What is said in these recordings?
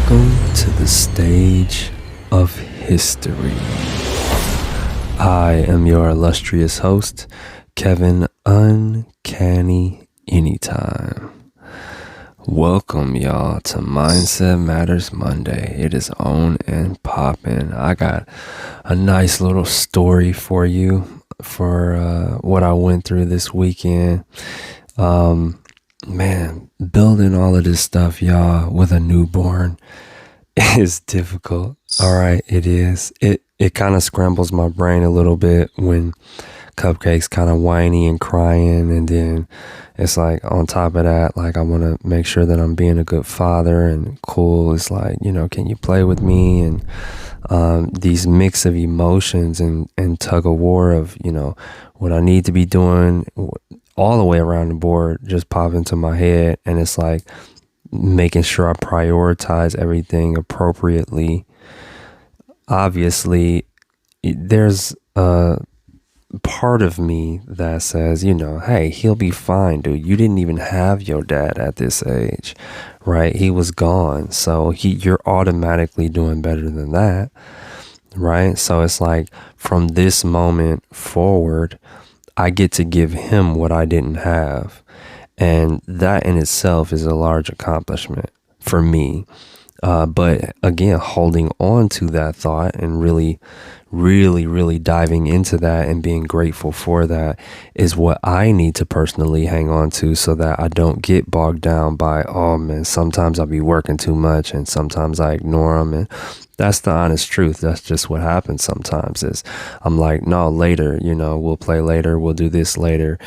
Welcome to the stage of history. I am your illustrious host, Kevin Uncanny Anytime. Welcome, y'all, to Mindset Matters Monday. It is on and popping. I got a nice little story for you for what I went through this weekend. Man, building all of this stuff, y'all, with a newborn is difficult. All right, it is. It kind of scrambles my brain a little bit when Cupcake's kind of whiny and crying, and then it's like on top of that, like I want to make sure that I'm being a good father and cool. It's like, can you play with me? And these mix of emotions and tug of war of, what I need to be doing all the way around the board just pop into my head, and it's like making sure I prioritize everything appropriately. Obviously, there's a part of me that says, hey, he'll be fine, dude. You didn't even have your dad at this age, right? He was gone. So you're automatically doing better than that, right? So it's like from this moment forward, I get to give him what I didn't have. And that in itself is a large accomplishment for me. But again, holding on to that thought and really, really, really diving into that and being grateful for that is what I need to personally hang on to, so that I don't get bogged down by, oh man, sometimes I'll be working too much and sometimes I ignore them. And that's the honest truth. That's just what happens sometimes is I'm like, no, later, we'll play later. We'll do this later.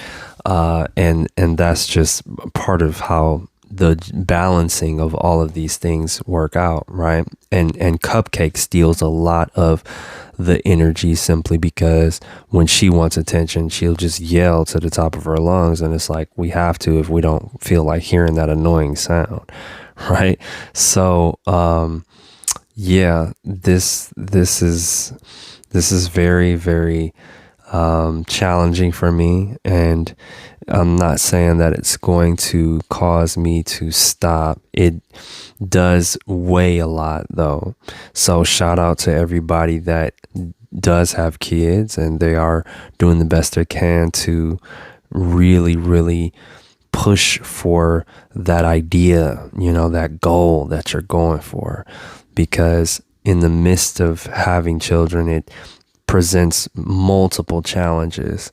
And that's just part of how the balancing of all of these things work out, right? And Cupcake steals a lot of the energy simply because when she wants attention, she'll just yell to the top of her lungs, and it's like we have to if we don't feel like hearing that annoying sound, right? So yeah, this is very, very challenging for me, and I'm not saying that it's going to cause me to stop. It does weigh a lot though. So shout out to everybody that does have kids and they are doing the best they can to really, really push for that idea, that goal that you're going for. Because in the midst of having children, it presents multiple challenges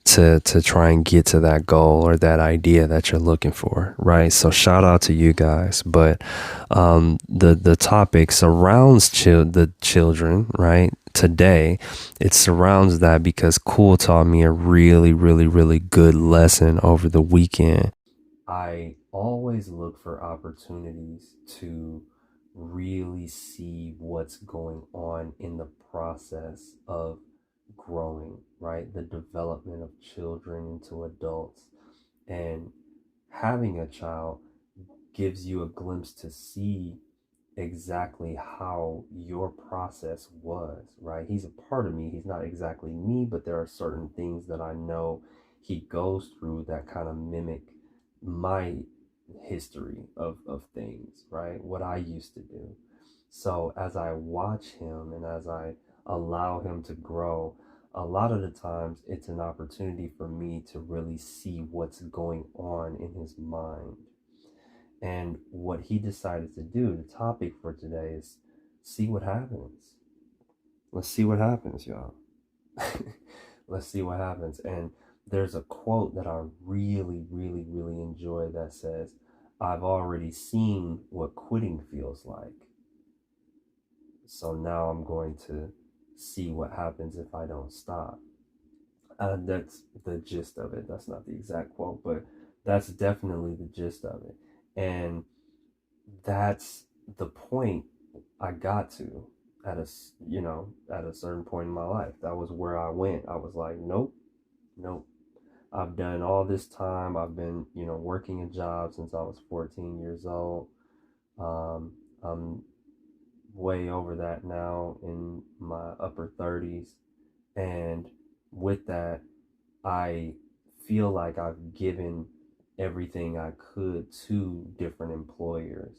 to try and get to that goal or that idea that you're looking for, right? So shout out to you guys. But the topic surrounds the children, right? Today, it surrounds that because Cool taught me a really, really, really good lesson over the weekend. I always look for opportunities to really see what's going on in the process of growing, right? The development of children into adults. And having a child gives you a glimpse to see exactly how your process was, right? He's a part of me. He's not exactly me, but there are certain things that I know he goes through that kind of mimic my history of things, right? What I used to do. So as I watch him and as I allow him to grow, a lot of the times it's an opportunity for me to really see what's going on in his mind. And what he decided to do, the topic for today is see what happens. Let's see what happens, y'all. Let's see what happens. And there's a quote that I really, really, really enjoy that says, I've already seen what quitting feels like. So now I'm going to see what happens if I don't stop. That's the gist of it. That's not the exact quote, but that's definitely the gist of it. And that's the point I got to at a certain point in my life. That was where I went. I was like, nope, nope. I've done all this time. I've been, working a job since I was 14 years old. I'm way over that now in my upper 30s. And with that, I feel like I've given everything I could to different employers.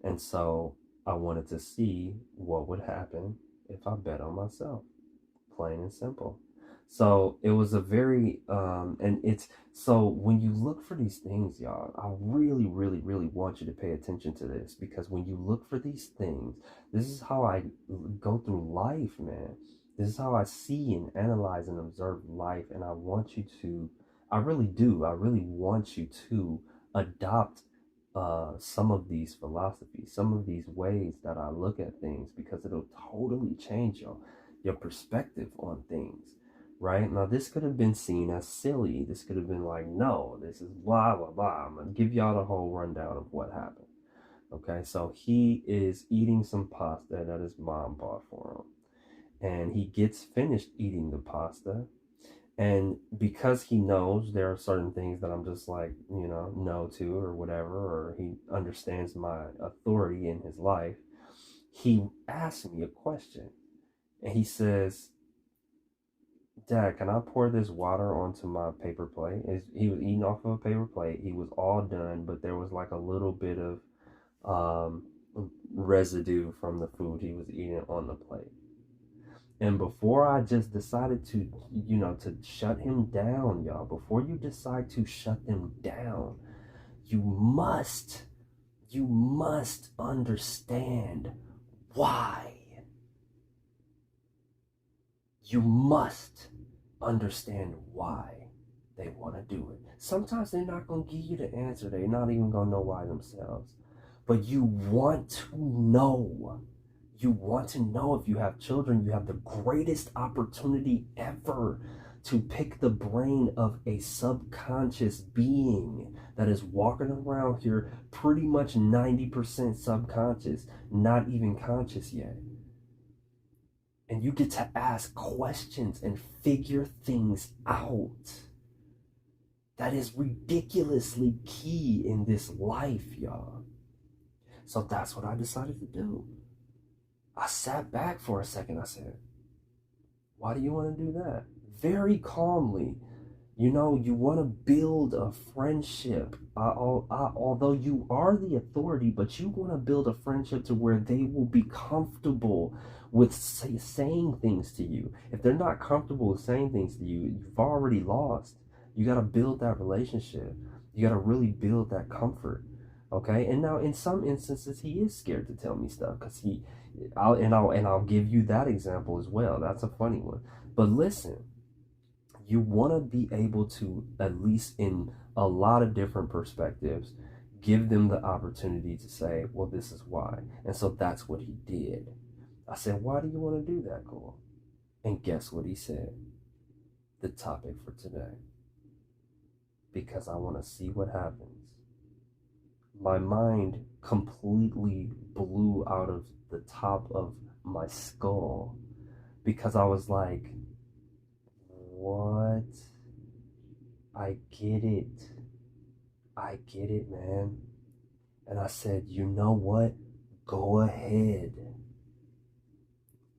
And so I wanted to see what would happen if I bet on myself, plain and simple. So it was a very and it's so when you look for these things, y'all, I really, really, really want you to pay attention to this, because when you look for these things, this is how I go through life, man. This is how I see and analyze and observe life, and I want you to, I really do, I really want you to adopt some of these philosophies, some of these ways that I look at things, because it'll totally change your perspective on things, right? Now, this could have been seen as silly. This could have been like, no, this is blah, blah, blah. I'm going to give y'all the whole rundown of what happened. Okay, so he is eating some pasta that his mom bought for him. And he gets finished eating the pasta. And because he knows there are certain things that I'm just like, no to or whatever, or he understands my authority in his life, he asks me a question. And he says, Dad, can I pour this water onto my paper plate? He was eating off of a paper plate. He was all done, but there was like a little bit of um, residue from the food he was eating on the plate. And before I just decided to, to shut him down, y'all, before you decide to shut them down, you must, you must understand why. You must understand why they want to do it. Sometimes they're not going to give you the answer. They're not even going to know why themselves. But you want to know. You want to know. If you have children, you have the greatest opportunity ever to pick the brain of a subconscious being that is walking around here pretty much 90% subconscious, not even conscious yet. And you get to ask questions and figure things out. That is ridiculously key in this life, y'all. So that's what I decided to do. I sat back for a second. I said, why do you want to do that? Very calmly. You want to build a friendship. Although you are the authority, but you want to build a friendship to where they will be comfortable with saying things to you. If they're not comfortable with saying things to you, you've already lost. You got to build that relationship. You got to really build that comfort. Okay. And now, in some instances, he is scared to tell me stuff because I'll give you that example as well. That's a funny one. But listen. You want to be able to, at least in a lot of different perspectives, give them the opportunity to say, well, this is why. And so that's what he did. I said, why do you want to do that, Cole? And guess what he said? The topic for today. Because I want to see what happens. My mind completely blew out of the top of my skull because I was like, what? I get it. I get it, man. And I said, you know what? Go ahead.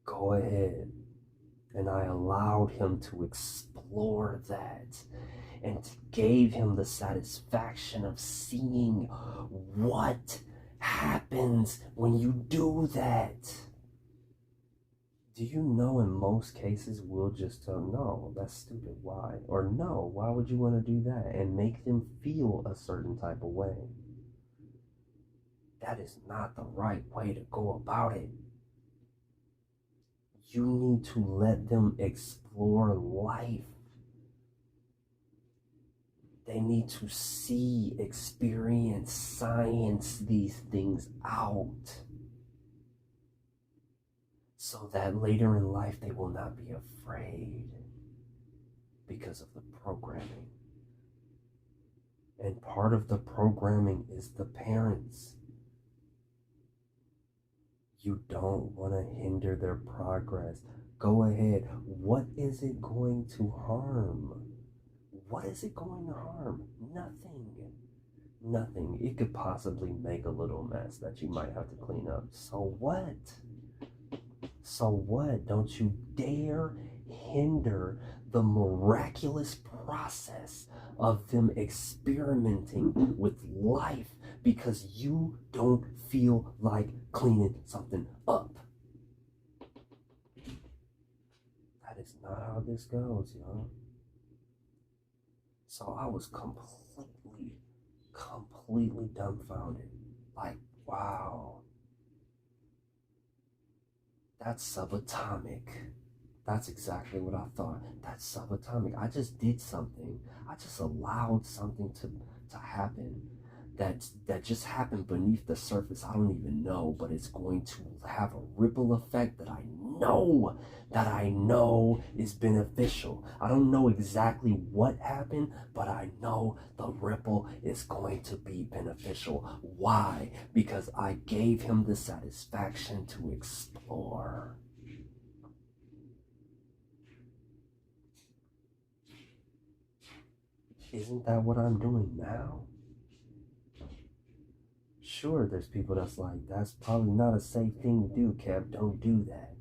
Go ahead. And I allowed him to explore that and gave him the satisfaction of seeing what happens when you do that. Do you know in most cases we'll just tell, no, that's stupid, why? Or no, why would you want to do that? And make them feel a certain type of way. That is not the right way to go about it. You need to let them explore life. They need to see, experience, science these things out. So that later in life they will not be afraid because of the programming. And part of the programming is the parents. You don't want to hinder their progress. Go ahead. What is it going to harm? What is it going to harm? Nothing. Nothing. It could possibly make a little mess that you might have to clean up. So what? So what? Don't you dare hinder the miraculous process of them experimenting with life, because you don't feel like cleaning something up. That is not how this goes, y'all. So I was completely dumbfounded. Like, wow, that's subatomic. That's exactly what I thought. That's subatomic. I just did something. I just allowed something to happen that just happened beneath the surface. I don't even know, but it's going to have a ripple effect that I know is beneficial. I don't know exactly what happened, but I know the ripple is going to be beneficial. Why? Because I gave him the satisfaction to explore. Isn't that what I'm doing now? Sure, there's people that's like, that's probably not a safe thing to do, Kev. Don't do that.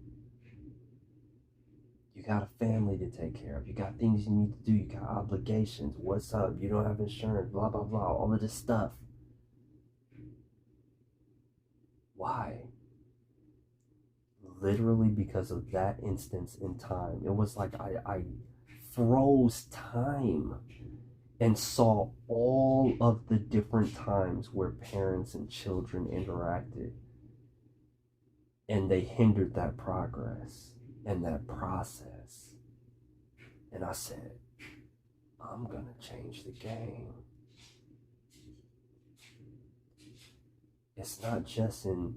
You got a family to take care of. You got things you need to do. You got obligations. What's up? You don't have insurance. Blah, blah, blah. All of this stuff. Why? Literally because of that instance in time. It was like I froze time and saw all of the different times where parents and children interacted, and they hindered that progress and that process. And I said, I'm gonna change the game. It's not just in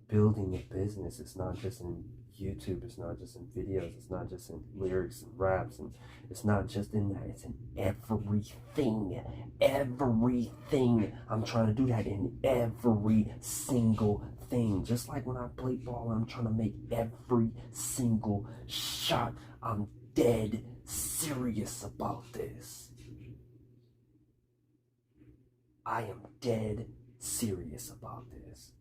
building a business, it's not just in YouTube, it's not just in videos, it's not just in lyrics and raps, and it's not just in that, it's in everything. Everything. I'm trying to do that in every single thing. Just like when I play ball, I'm trying to make every single shot. I'm dead serious about this. I am dead serious about this.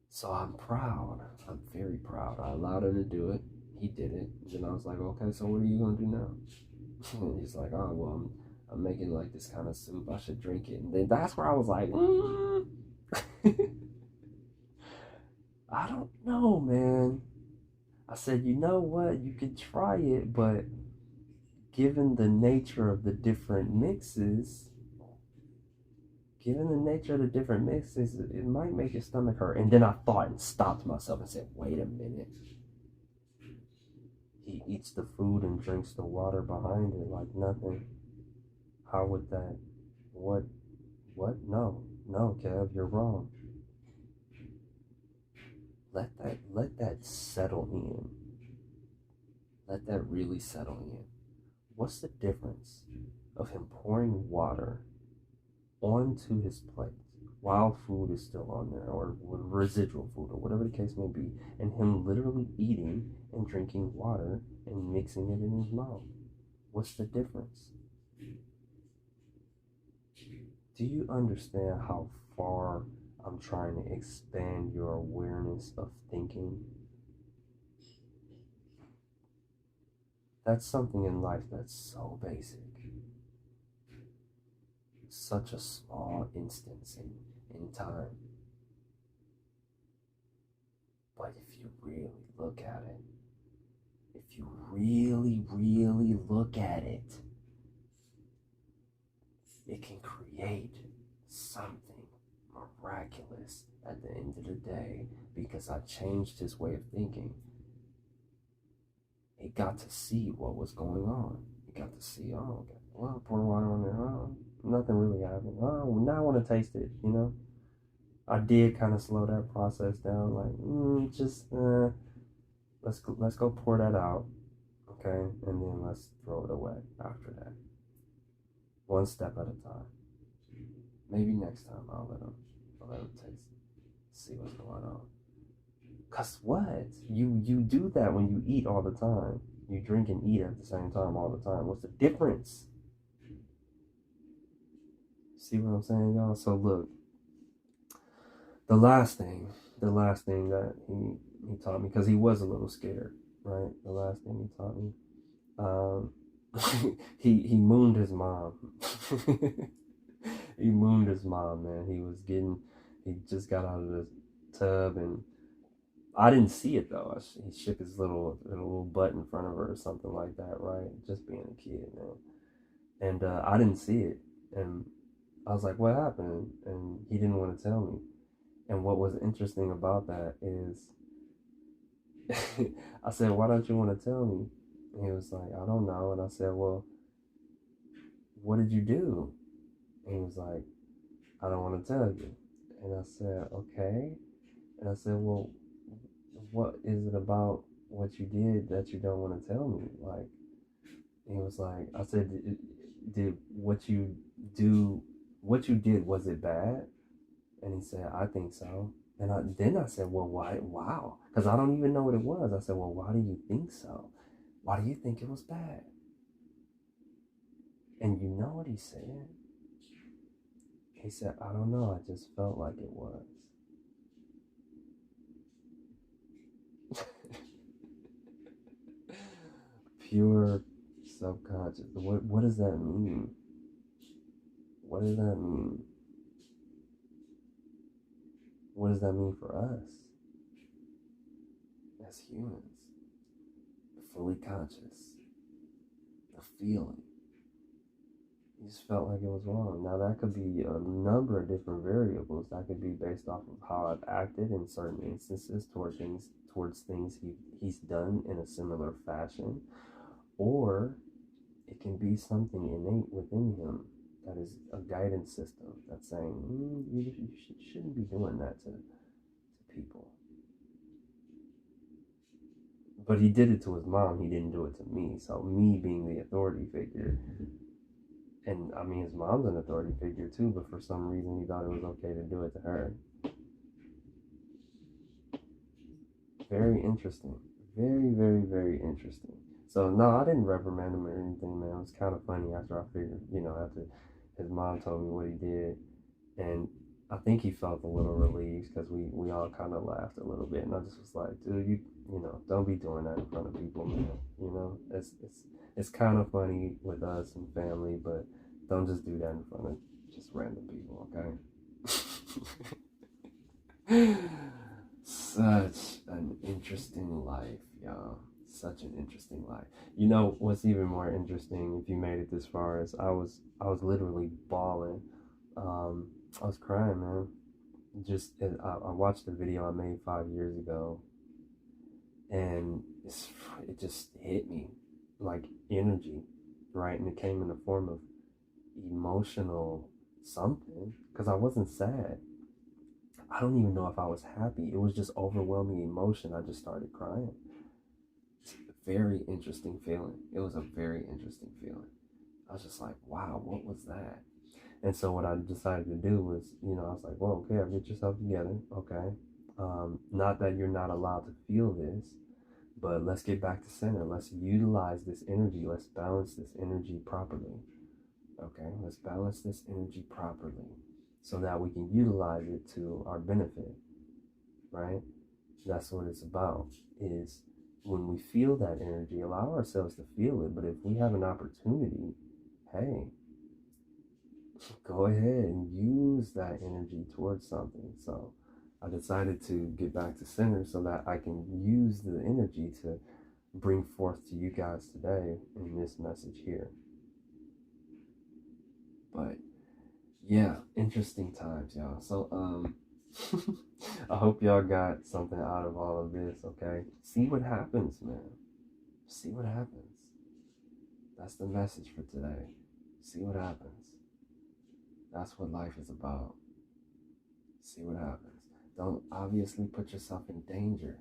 So I'm proud. I'm very proud. I allowed him to do it. He did it. Then I was like, okay, so what are you gonna do now? And he's like, oh well, I'm making like this kind of soup. I should drink it. And then that's where I was like, I don't know, man. I said, you know what? You could try it, but given the nature of the different mixes, it might make your stomach hurt. And then I thought and stopped myself and said, wait a minute. He eats the food and drinks the water behind it like nothing. How would that? What? What? No. No, Kev, you're wrong. Let that settle in. Let that really settle in. What's the difference of him pouring water onto his plate while food is still on there, or residual food, or whatever the case may be, and him literally eating and drinking water and mixing it in his mouth? What's the difference? Do you understand how far I'm trying to expand your awareness of thinking? That's something in life that's so basic. Such a small instance in time. But if you really look at it, if you really look at it, it can create something miraculous at the end of the day, because I changed his way of thinking. He got to see what was going on. He got to see, oh, okay, well, pour water on there. Oh, nothing really happened. Oh, now I want to taste it, you know? I did kind of slow that process down, like, let's go pour that out, okay? And then let's throw it away after that. One step at a time. Maybe next time I'll let him taste it, see what's going on. Cause what? You do that when you eat all the time. You drink and eat at the same time all the time. What's the difference? See what I'm saying, y'all? So look, the last thing that he taught me, because he was a little scared, right? The last thing he taught me, He mooned his mom. He mooned his mom, man. He just got out of the tub, and I didn't see it though. He shook his little butt in front of her or something like that, right? Just being a kid, man. And I didn't see it, and I was like, "What happened?" And he didn't want to tell me. And what was interesting about that is, I said, "Why don't you want to tell me?" And he was like, "I don't know." And I said, "Well, what did you do?" And he was like, "I don't want to tell you." And I said, "Okay." And I said, "Well, what is it about what you did that you don't want to tell me?" Like, he was like, I said, "Did what you do, what you did, was it bad?" And he said, "I think so." And then I said, "Well, why? Wow." Because I don't even know what it was. I said, "Well, why do you think so? Why do you think it was bad?" And you know what he said? He said, "I don't know. I just felt like it was." Pure subconscious. What does that mean? What does that mean? What does that mean for us as humans? Fully conscious, the feeling. You just felt like it was wrong. Now that could be a number of different variables. That could be based off of how I've acted in certain instances towards things he's done in a similar fashion, or it can be something innate within him that is a guidance system that's saying, shouldn't be doing that to people. But he did it to his mom. He didn't do it to me. So me being the authority figure, and I mean his mom's an authority figure too, but for some reason he thought it was okay to do it to her. Very interesting. Very, very, very interesting. So no, I didn't reprimand him or anything, man. It was kind of funny after I figured, after his mom told me what he did, and I think he felt a little relieved because we all kind of laughed a little bit, and I just was like, dude, don't be doing that in front of people, man. It's kind of funny with us and family, but don't just do that in front of just random people, okay? Such an interesting life, y'all. Such an interesting life. You know what's even more interesting, if you made it this far, is I was literally bawling. Um, I was crying, man. I watched the video I made 5 years ago, and it just hit me like energy, right? And it came in the form of emotional something because I wasn't sad. I don't even know if I was happy. It was just overwhelming emotion. I just started crying. It's a very interesting feeling. It was a very interesting feeling. I was just like, wow, what was that? And so what I decided to do was, I was like, well, okay, get yourself together. Okay. Not that you're not allowed to feel this, but let's get back to center. Let's utilize this energy. Let's balance this energy properly. Okay. Let's balance this energy properly so that we can utilize it to our benefit, right? That's what it's about, is when we feel that energy, allow ourselves to feel it. But if we have an opportunity, hey, go ahead and use that energy towards something. So I decided to get back to center so that I can use the energy to bring forth to you guys today in this message here. But yeah, interesting times, y'all. So I hope y'all got something out of all of this, okay? See what happens, man. See what happens. That's the message for today. See what happens. That's what life is about. See what happens. Don't obviously put yourself in danger,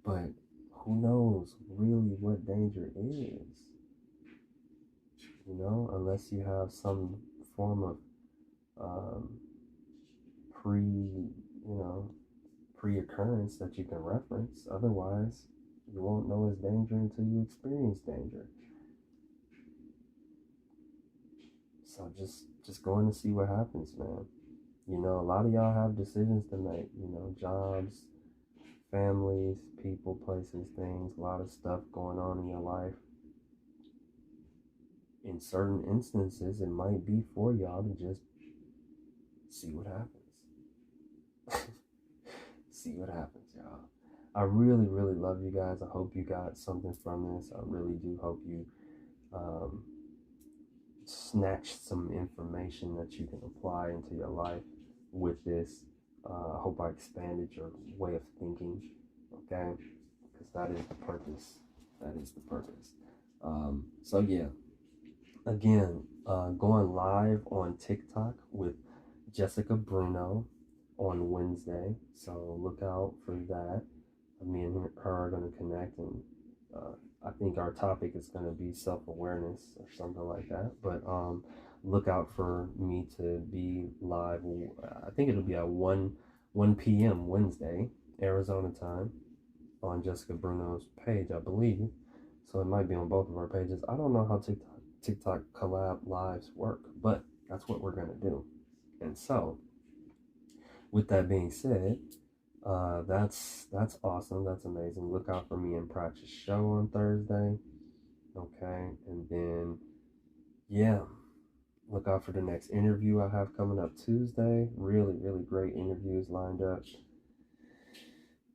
but who knows really what danger is? Unless you have some form of um, pre, pre-occurrence that you can reference. Otherwise, you won't know it's danger until you experience danger. So just going to see what happens, man. A lot of y'all have decisions to make, jobs, families, people, places, things, a lot of stuff going on in your life. in certain instances, it might be for y'all to just see what happens. See what happens, y'all. I really, really love you guys. I hope you got something from this. I really do hope you um, snatched some information that you can apply into your life with this. I hope I expanded your way of thinking, okay? Because that is the purpose. That is the purpose. So, yeah, again, going live on TikTok with Jessica Bruno on Wednesday. So, look out for that. Me and her are going to connect, and I think our topic is going to be self-awareness or something like that. But look out for me to be live. I think it'll be at 1 p.m. Wednesday, Arizona time, on Jessica Bruno's page, I believe. So it might be on both of our pages. I don't know how TikTok collab lives work, but that's what we're going to do. And so, with that being said, that's awesome. That's amazing. Look out for me in Practice Show on Thursday. Okay, and then yeah, look out for the next interview I have coming up Tuesday. Really, really great interviews lined up.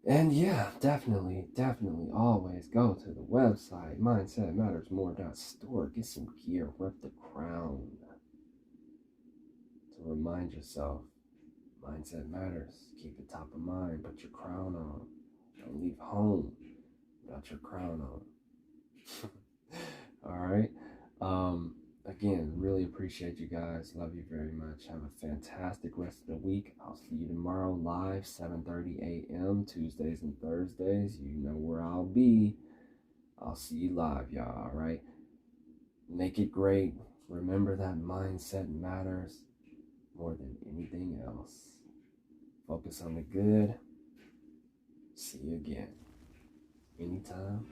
And yeah, definitely, always go to the website mindsetmattersmore.store. Get some gear, rep the crown to remind yourself. Mindset matters. Keep it top of mind. Put your crown on. Don't leave home without your crown on. All right. Again, really appreciate you guys. Love you very much. Have a fantastic rest of the week. I'll see you tomorrow live, 7:30 a.m. Tuesdays and Thursdays. You know where I'll be. I'll see you live, y'all. All right. Make it great. Remember that mindset matters more than anything else. Focus on the good. See you again. Anytime.